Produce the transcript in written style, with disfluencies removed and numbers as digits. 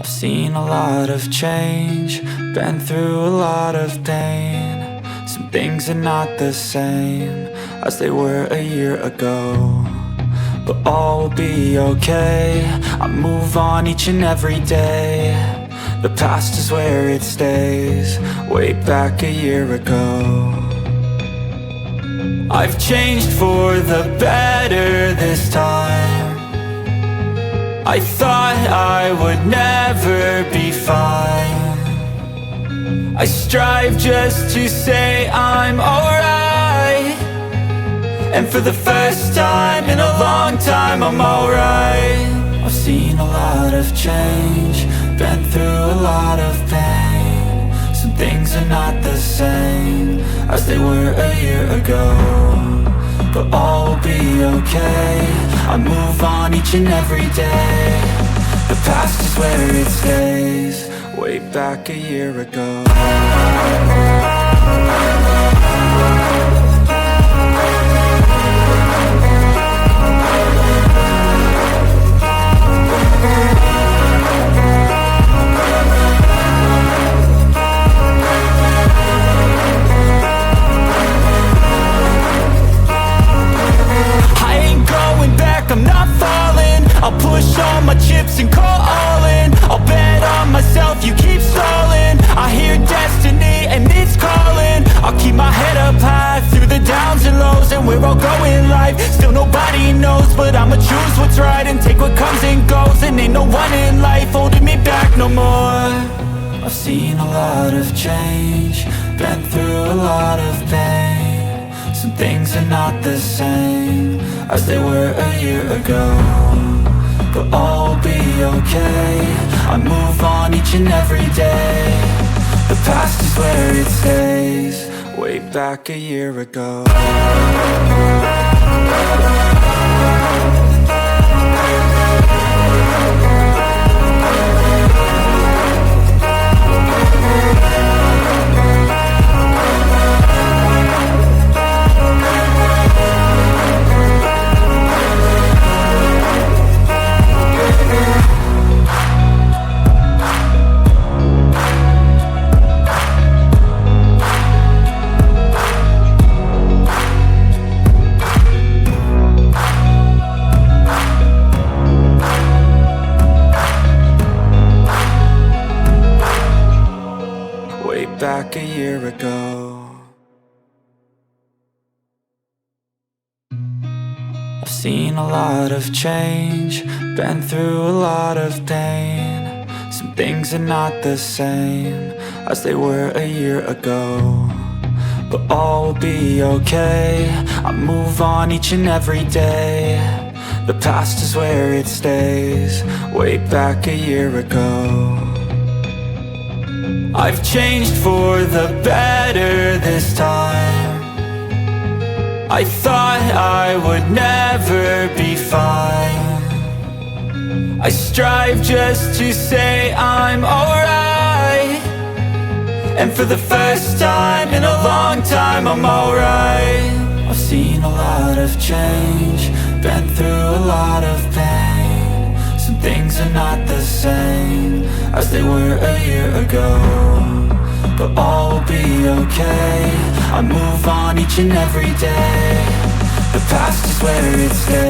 I've seen a lot of change, been through a lot of pain. Some things are not the same as they were a year ago, but all will be okay. I move on each and every day. The past is where it stays, way back a year ago. I've changed for the better this time. I thought I would never be fine. I strive just to say I'm alright, and for the first time in a long time I'm alright. I've seen a lot of change, been through a lot of pain. Some things are not the same as they were a year ago, but all will be okay. I move on each and every day. The past is where it stays, way back a year ago. I'm not falling, I'll push all my chips and call all in. I'll bet on myself, you keep stalling. I hear destiny and it's calling. I'll keep my head up high through the downs and lows, and where I'll go in life, still nobody knows. But I'ma choose what's right and take what comes and goes, and ain't no one in life holding me back no more. I've seen a lot of change, been through a lot of pain. Some things are not the same as they were a year ago, but all will be okay. I move on each and every day. The past is where it stays, way back a year ago. Back a year ago. I've seen a lot of change, been through a lot of pain. Some things are not the same as they were a year ago, but all will be okay. I move on each and every day. The past is where it stays, way back a year ago. I've changed for the better this time. I thought I would never be fine. I strive just to say I'm alright, and for the first time in a long time I'm alright. I've seen a lot of change, been through a lot of pain. Some things are not the same as they were a year ago, but all will be okay. I move on each and every day. The past is where it stays.